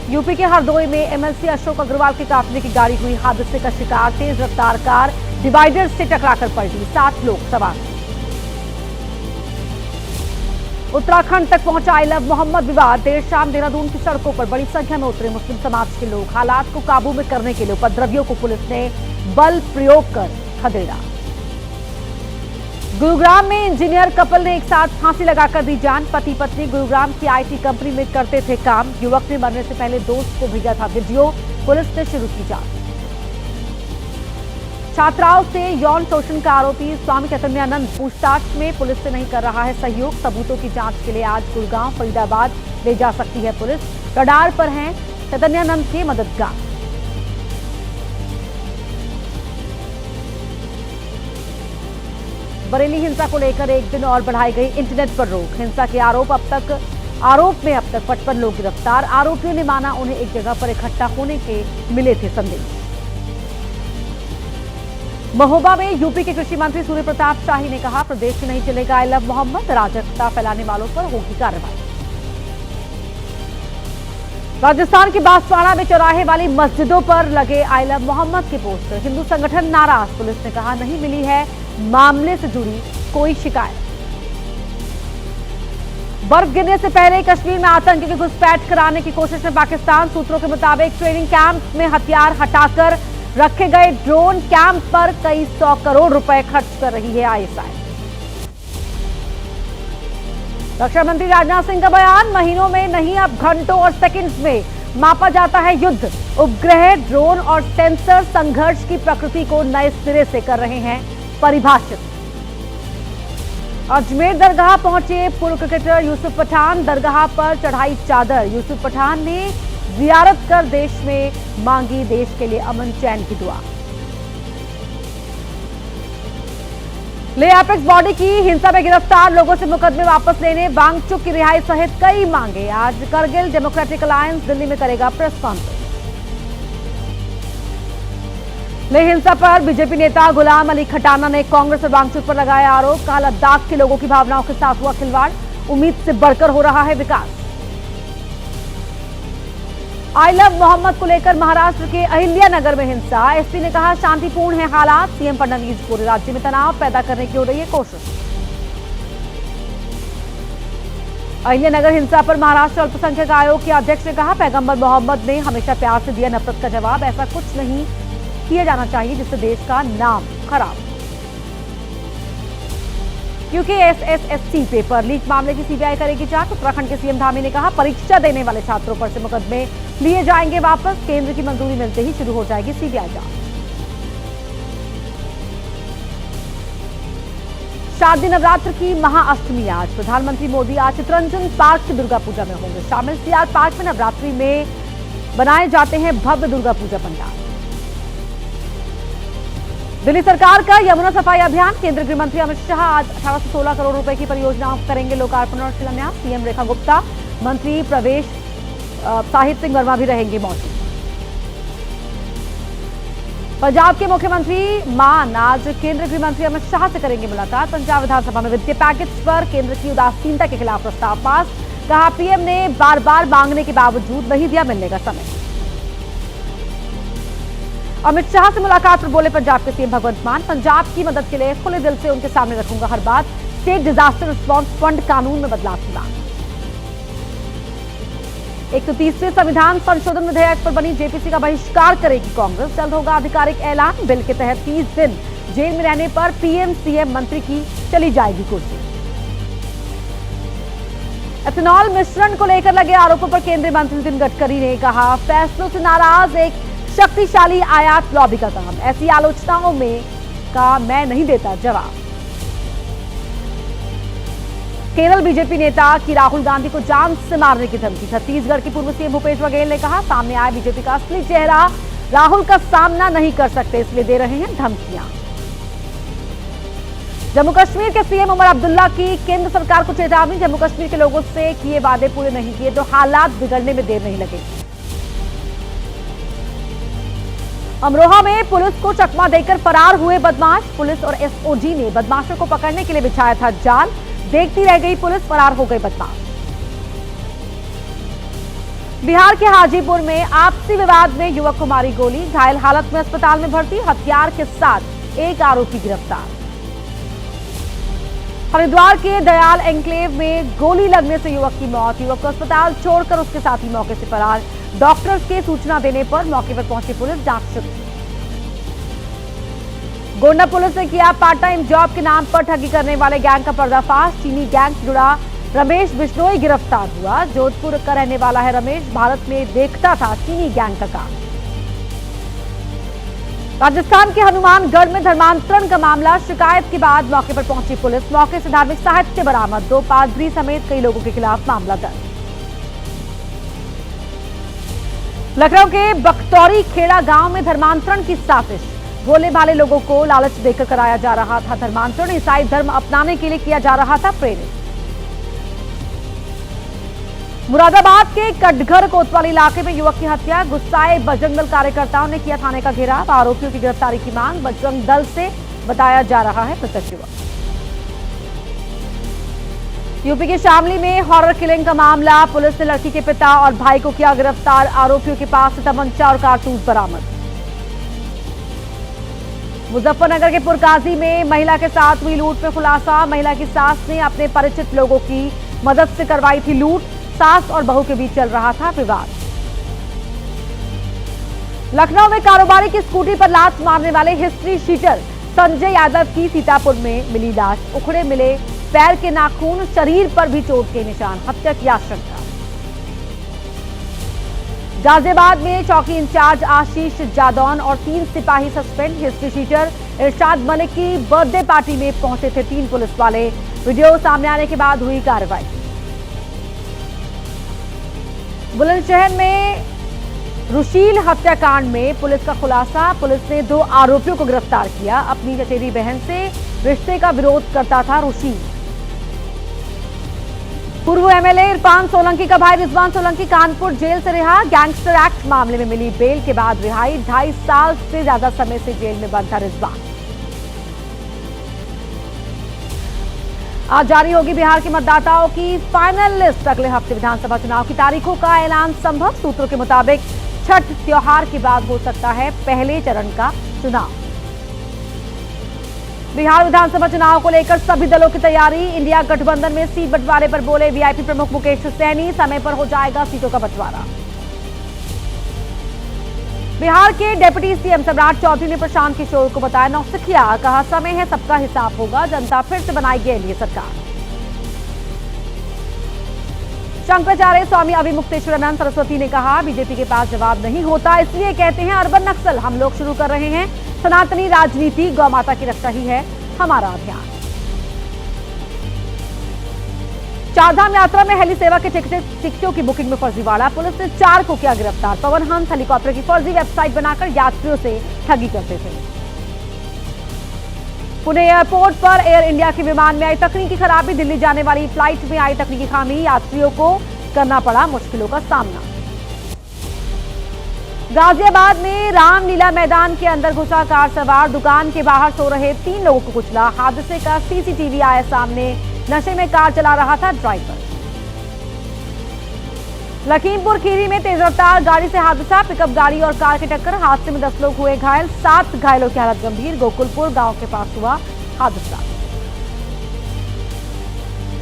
UP के हरदोई में MLC Ashok Agarwal के काफिले की गाड़ी हुई हादसे का शिकार। तेज रफ्तार कार डिवाइडर से टकराकर पलटी, 7 लोग सवार। उत्तराखंड तक पहुंचा आई लव मोहम्मद विवाद। देर शाम देहरादून की सड़कों पर बड़ी संख्या में उतरे मुस्लिम समाज के लोग। हालात को काबू में करने के लिए उपद्रवियों को पुलिस ने बल प्रयोग कर खदेड़ा। गुरुग्राम में इंजीनियर कपल ने एक साथ फांसी लगाकर दी जान। पति पत्नी गुरुग्राम की आईटी कंपनी में करते थे काम। युवक ने मरने से पहले दोस्त को भेजा था वीडियो। पुलिस ने शुरू की जांच। छात्राओं से यौन शोषण का आरोपी स्वामी चैतन्यानंद पूछताछ में पुलिस से नहीं कर रहा है सहयोग। सबूतों की जांच के लिए आज गुड़गांव फरीदाबाद ले जा सकती है पुलिस। रडार पर हैं चैतन्यानंद के मददगार। बरेली हिंसा को लेकर एक दिन और बढ़ाई गई इंटरनेट पर रोक। हिंसा के आरोप में अब तक 55 लोग गिरफ्तार। आरोपियों ने माना उन्हें एक जगह पर इकट्ठा होने के मिले थे संदेश। महोबा में यूपी के कृषि मंत्री सूर्य प्रताप शाही ने कहा, प्रदेश में नहीं चलेगा आई लव मोहम्मद। अराजकता फैलाने वालों पर होगी कार्रवाई। राजस्थान के बांसवाड़ा में चौराहे वाली मस्जिदों पर लगे आई लव मोहम्मद के पोस्टर। हिंदू संगठन नाराज। पुलिस ने कहा, नहीं मिली है मामले से जुड़ी कोई शिकायत। बर्फ गिरने से पहले कश्मीर में आतंकी की घुसपैठ कराने की कोशिश में पाकिस्तान। सूत्रों के मुताबिक ट्रेनिंग कैंप में हथियार हटाकर रखे गए ड्रोन कैंप पर कई 100 करोड़ रुपए खर्च कर रही है आईएसआई। रक्षा मंत्री राजनाथ सिंह का बयान, महीनों में नहीं अब घंटों और सेकंड्स में मापा जाता है युद्ध। उपग्रह, ड्रोन और सेंसर संघर्ष की प्रकृति को नए सिरे से कर रहे हैं परिभाषित। अजमेर दरगाह पहुंचे पूर्व क्रिकेटर यूसुफ पठान। दरगाह पर चढ़ाई चादर। यूसुफ पठान ने जियारत कर देश में मांगी देश के लिए अमन चैन की दुआ। ले एपेक्स बॉडी की हिंसा में गिरफ्तार लोगों से मुकदमे वापस लेने, वांगचुक की रिहाई सहित कई मांगे। आज करगिल डेमोक्रेटिक अलायंस दिल्ली में करेगा प्रेस कॉन्फ्रेंस। ले हिंसा पर बीजेपी नेता गुलाम अली खटाना ने कांग्रेस और वांगचुक पर लगाया आरोप। कहा, लद्दाख के लोगों की भावनाओं के साथ हुआ खिलवाड़। उम्मीद से बढ़कर हो रहा है विकास। आई लव मोहम्मद को लेकर महाराष्ट्र के अहिल्यानगर में हिंसा। एसपी ने कहा, शांतिपूर्ण है हालात। सीएम फडणवीस पूरे राज्य में तनाव पैदा करने की हो रही है कोशिश। अहिल्यानगर हिंसा पर महाराष्ट्र अल्पसंख्यक आयोग के अध्यक्ष ने कहा, पैगंबर मोहम्मद ने हमेशा प्यार से दिया नफरत का जवाब। ऐसा कुछ नहीं किया जाना चाहिए जिससे देश का नाम खराब। क्योंकि एसएसएससी पेपर लीक मामले की सीबीआई करेगी जांच। उत्तराखंड के सीएम धामी ने कहा, परीक्षा देने वाले छात्रों पर से मुकदमे लिए जाएंगे वापस। केंद्र की मंजूरी मिलते ही शुरू हो जाएगी सीबीआई जांच। शारदीय नवरात्र की महाअष्टमी आज। प्रधानमंत्री मोदी आज चितरंजन पार्क की दुर्गा पूजा में होंगे शामिल। सीआर पार्क में नवरात्रि में बनाए जाते हैं भव्य दुर्गा पूजा पंडाल। दिल्ली सरकार का यमुना सफाई अभियान। केंद्रीय गृह मंत्री अमित शाह आज 18 से 16 करोड़ रुपए की परियोजनाओं करेंगे लोकार्पण और शिलान्यास। सीएम रेखा गुप्ता, मंत्री प्रवेश साहिब सिंह वर्मा भी रहेंगे मौजूद। पंजाब के मुख्यमंत्री मान आज केंद्रीय गृह मंत्री अमित शाह से करेंगे मुलाकात। पंजाब विधानसभा में वित्तीय पैकेज पर केंद्र की उदासीनता के खिलाफ प्रस्ताव पास। कहा, पीएम ने बार बार मांगने के बावजूद नहीं दिया मिलने का समय। अमित शाह से मुलाकात पर बोले पंजाब के सीएम भगवंत मान, पंजाब की मदद के लिए खुले दिल से उनके सामने रखूंगा हर बात। स्टेट डिजास्टर रिस्पांस फंड कानून में बदलाव की मांग। 130वें संविधान संशोधन विधेयक पर बनी जेपीसी का बहिष्कार करेगी कांग्रेस। जल्द होगा आधिकारिक ऐलान। बिल के तहत 30 दिन जेल में रहने पर पीएम सीएम मंत्री की चली जाएगी कुर्सी। एथेनॉल मिश्रण को लेकर लगे आरोपों पर केंद्रीय मंत्री नितिन गडकरी ने कहा, फैसलों से नाराज एक शक्तिशाली आयात लॉबी का काम। ऐसी आलोचनाओं में का मैं नहीं देता जवाब। केरल बीजेपी नेता की राहुल गांधी को जान से मारने की धमकी। छत्तीसगढ़ की पूर्व सीएम भूपेश बघेल ने कहा, सामने आया बीजेपी का असली चेहरा। राहुल का सामना नहीं कर सकते इसलिए दे रहे हैं धमकियां। जम्मू कश्मीर के सीएम उमर अब्दुल्ला की केंद्र सरकार को चेतावनी। जम्मू कश्मीर के लोगों से किए वादे पूरे नहीं किए तो हालात बिगड़ने में देर नहीं लगेगी। अमरोहा में पुलिस को चकमा देकर फरार हुए बदमाश। पुलिस और एसओजी ने बदमाशों को पकड़ने के लिए बिछाया था जाल। देखती रह गई पुलिस, फरार हो गए बदमाश। बिहार के हाजीपुर में आपसी विवाद में युवक को मारी गोली, घायल हालत में अस्पताल में भर्ती, हथियार के साथ एक आरोपी गिरफ्तार। हरिद्वार के दयाल एन्क्लेव में गोली लगने से युवक की मौत, युवक को अस्पताल छोड़कर उसके साथी मौके से फरार। डॉक्टर्स के सूचना देने पर मौके पर पहुंची पुलिस, जांच शुरू। गोंडा पुलिस ने किया पार्ट टाइम जॉब के नाम पर ठगी करने वाले गैंग का पर्दाफाश, चीनी गैंग से जुड़ा रमेश बिश्नोई गिरफ्तार हुआ। जोधपुर का रहने वाला है रमेश, भारत में देखता था चीनी गैंग का काम। राजस्थान के हनुमानगढ़ में धर्मांतरण का मामला, शिकायत के बाद मौके पर पहुंची पुलिस, मौके से धार्मिक साहित्य बरामद, 2 पादरी समेत कई लोगों के खिलाफ मामला दर्ज। लखनऊ के बख्तौरी खेड़ा गांव में धर्मांतरण की साजिश, भोले भाले लोगों को लालच देकर कराया जा रहा था धर्मांतरण, ईसाई धर्म अपनाने के लिए किया जा रहा था प्रेरित। मुरादाबाद के कटघर कोतवाली इलाके में युवक की हत्या, गुस्साए बजरंग दल कार्यकर्ताओं ने किया थाने का घेराव, आरोपियों की गिरफ्तारी की मांग, बजरंग दल से बताया जा रहा है मृतक युवक। यूपी के शामली में हॉरर किलिंग का मामला, पुलिस ने लड़की के पिता और भाई को किया गिरफ्तार, आरोपियों के पास से तमंचा और कारतूस बरामद। मुजफ्फरनगर के पुरकाजी में महिला के साथ हुई लूट में खुलासा, महिला की सास ने अपने परिचित लोगों की मदद से करवाई थी लूट, सास और बहू के बीच चल रहा था विवाद। लखनऊ में कारोबारी की स्कूटी पर लात मारने वाले हिस्ट्री शीटर संजय यादव की सीतापुर में मिली लाश, उखड़े मिले पैर के नाखून, शरीर पर भी चोट के निशान, हत्या की आशंका। गाजियाबाद में चौकी इंचार्ज आशीष जादौन और 3 सिपाही सस्पेंड, हिस्ट्री शीटर इरशाद मलिक की बर्थडे पार्टी में पहुंचे थे 3 पुलिस वाले, वीडियो सामने आने के बाद हुई कार्रवाई। बुलंदशहर में रुशील हत्याकांड में पुलिस का खुलासा, पुलिस ने 2 आरोपियों को गिरफ्तार किया, अपनी चचेरी बहन से रिश्ते का विरोध करता था रुशील। पूर्व एमएलए इरफान सोलंकी का भाई रिजवान सोलंकी कानपुर जेल से रिहा, गैंगस्टर एक्ट मामले में मिली बेल के बाद रिहाई, 2.5 साल से ज्यादा समय से जेल में बंद था रिजवान। आज जारी होगी बिहार के मतदाताओं की फाइनल लिस्ट, अगले हफ्ते विधानसभा चुनाव की तारीखों का ऐलान संभव, सूत्रों के मुताबिक छठ त्योहार के बाद हो सकता है पहले चरण का चुनाव। बिहार विधानसभा चुनाव को लेकर सभी दलों की तैयारी, इंडिया गठबंधन में सीट बंटवारे पर बोले वीआईपी प्रमुख मुकेश सैनी, समय पर हो जाएगा सीटों का बंटवारा। बिहार के डिप्टी सीएम सम्राट चौधरी ने प्रशांत किशोर को बताया नौसिखिया, कहा समय है सबका हिसाब होगा, जनता फिर से बनाएगी एनडीए सरकार। शंकराचार्य स्वामी अविमुक्तेश्वरानंद सरस्वती ने कहा बीजेपी के पास जवाब नहीं होता, इसलिए कहते हैं अर्बन नक्सल हम लोग शुरू कर रहे हैं, सनातनी राजनीति गौ माता की रक्षा ही है हमारा अभियान। चारधाम यात्रा में हेली सेवा के टिकटों की बुकिंग में फर्जीवाड़ा, पुलिस ने 4 को किया गिरफ्तार, पवन हंस हेलीकॉप्टर की फर्जी वेबसाइट बनाकर यात्रियों से ठगी करते थे। पुणे एयरपोर्ट पर एयर इंडिया के विमान में आई तकनीकी खराबी, दिल्ली जाने वाली फ्लाइट में आई तकनीकी खामी, यात्रियों को करना पड़ा मुश्किलों का सामना। गाजियाबाद में रामलीला मैदान के अंदर घुसा कार सवार, दुकान के बाहर सो रहे 3 लोगों को कुचला, हादसे का सीसीटीवी आया सामने, नशे में कार चला रहा था ड्राइवर। लखीमपुर खीरी में तेज रफ्तार गाड़ी से हादसा, पिकअप गाड़ी और कार की टक्कर, हादसे में 10 लोग हुए घायल, 7 घायलों की हालत गंभीर, गोकुलपुर गांव के पास हुआ हादसा।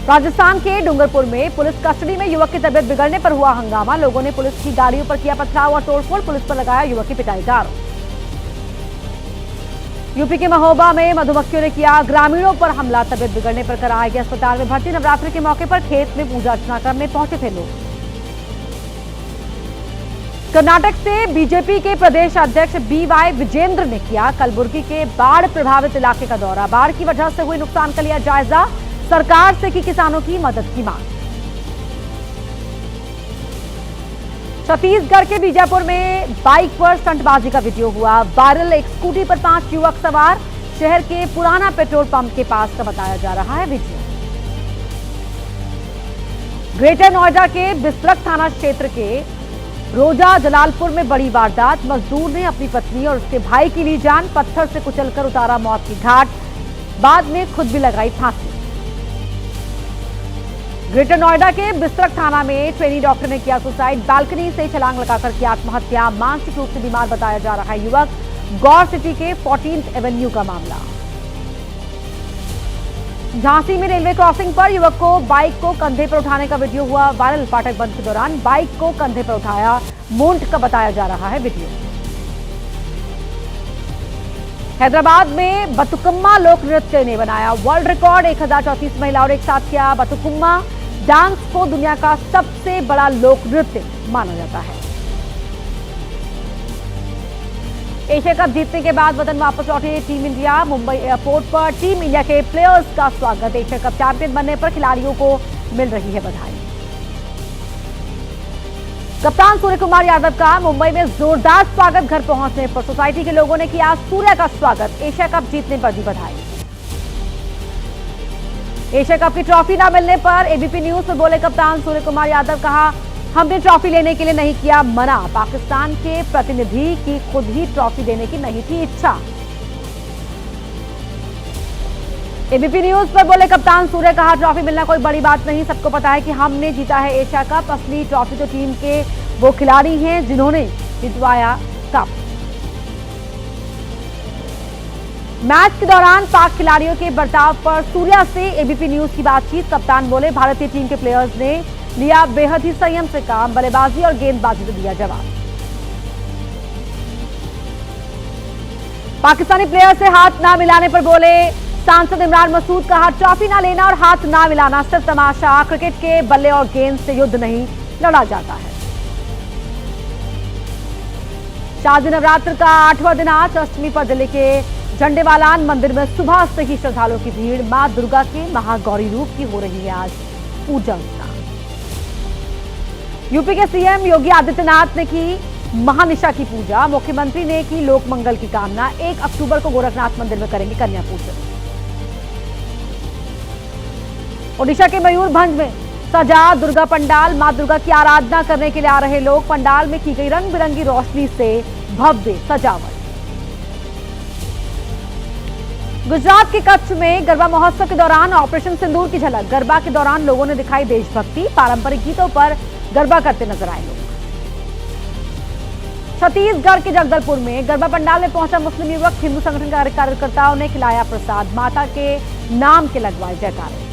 राजस्थान के डूंगरपुर में पुलिस कस्टडी में युवक की तबीयत बिगड़ने पर हुआ हंगामा, लोगों ने पुलिस की गाड़ियों पर किया पथराव और तोड़फोड़, पुलिस पर लगाया युवक की पिटाई का आरोप। यूपी के महोबा में मधुमक्खियों ने किया ग्रामीणों पर हमला, तबीयत बिगड़ने पर कराया गया अस्पताल में भर्ती, नवरात्रि के मौके पर खेत में पूजा अर्चना करने पहुंचे थे लोग। कर्नाटक से बीजेपी के प्रदेश अध्यक्ष बीवाई विजेंद्र ने किया कलबुर्गी के बाढ़ प्रभावित इलाके का दौरा, बाढ़ की वजह से हुए नुकसान का लिया जायजा, सरकार से की किसानों की मदद की मांग। छत्तीसगढ़ के बीजापुर में बाइक पर स्टंटबाजी का वीडियो हुआ वायरल, एक स्कूटी पर 5 युवक सवार, शहर के पुराना पेट्रोल पंप के पास का बताया जा रहा है वीडियो। ग्रेटर नोएडा के बिस्रक थाना क्षेत्र के रोजा जलालपुर में बड़ी वारदात, मजदूर ने अपनी पत्नी और उसके भाई की ली जान, पत्थर से कुचलकर उतारा मौत की घाट, बाद में खुद भी लगाई फांसी। ग्रेटर नोएडा के बिस्तरक थाना में ट्रेनी डॉक्टर ने किया सुसाइड। बालकनी से छलांग लगाकर की आत्महत्या। मानसिक रूप से बीमार बताया जा रहा है युवक। गौर सिटी के 14th एवेन्यू का मामला। झांसी में रेलवे क्रॉसिंग पर युवक को बाइक को कंधे पर उठाने का वीडियो हुआ वायरल। फाटक बंद के दौरान बाइक को कंधे पर उठाया। मूंट का बताया जा रहा है वीडियो। हैदराबाद में बतुकम्मा लोक नृत्य ने बनाया वर्ल्ड रिकॉर्ड। 1034 महिलाओं ने एक साथ किया बतुकम्मा डांस को दुनिया का सबसे बड़ा लोक नृत्य माना जाता है। एशिया कप जीतने के बाद वतन वापस लौटे टीम इंडिया। मुंबई एयरपोर्ट पर टीम इंडिया के प्लेयर्स का स्वागत। एशिया कप चैंपियन बनने पर खिलाड़ियों को मिल रही है बधाई। कप्तान सूर्य कुमार यादव का मुंबई में जोरदार स्वागत। घर पहुंचने पर सोसाइटी के लोगों ने किया सूर्य का स्वागत। एशिया कप जीतने पर दी बधाई। एशिया कप की ट्रॉफी न मिलने पर एबीपी न्यूज में बोले कप्तान सूर्य कुमार यादव। कहा, हमने ट्रॉफी लेने के लिए नहीं किया मना। पाकिस्तान के प्रतिनिधि की खुद ही ट्रॉफी देने की नहीं थी इच्छा। एबीपी न्यूज पर बोले कप्तान सूर्य। कहा, ट्रॉफी मिलना कोई बड़ी बात नहीं। सबको पता है कि हमने जीता है एशिया कप। असली ट्रॉफी तो टीम के वो खिलाड़ी हैं जिन्होंने जितवाया कप। मैच के दौरान पाक खिलाड़ियों के बर्ताव पर सूर्या से एबीपी न्यूज की बातचीत। कप्तान बोले, भारतीय टीम के प्लेयर्स ने लिया बेहद ही संयम से काम। बल्लेबाजी और गेंदबाजी से दिया जवाब। पाकिस्तानी प्लेयर से हाथ ना मिलाने पर बोले सांसद इमरान मसूद। कहा, ट्रॉफी ना लेना और हाथ ना मिलाना सिर्फ तमाशा। क्रिकेट के बल्ले और गेंद से युद्ध नहीं लड़ा जाता है। शारदीय नवरात्र का 8वां दिन आज अष्टमी पर दिल्ली के झंडेवालान मंदिर में सुबह से ही श्रद्धालुओं की भीड़। मां दुर्गा के महागौरी रूप की हो रही है आज पूजा अर्चना। यूपी के सीएम योगी आदित्यनाथ ने की महानिशा की पूजा। मुख्यमंत्री ने की लोक मंगल की कामना। 1 अक्टूबर को गोरखनाथ मंदिर में करेंगे कन्या पूजन। ओडिशा के मयूरभंज में सजा दुर्गा पंडाल। मां दुर्गा की आराधना करने के लिए आ रहे लोग। पंडाल में की गई रंग बिरंगी रोशनी से भव्य सजावट। गुजरात के कच्छ में गरबा महोत्सव के दौरान ऑपरेशन सिंदूर की झलक। गरबा के दौरान लोगों ने दिखाई देशभक्ति। पारंपरिक गीतों पर गरबा करते नजर आए लोग। छत्तीसगढ़ के जगदलपुर में गरबा पंडाल में पहुंचा मुस्लिम युवक। हिंदू संगठन के कार्यकर्ताओं ने खिलाया प्रसाद। माता के नाम के लगवाए जयकारे।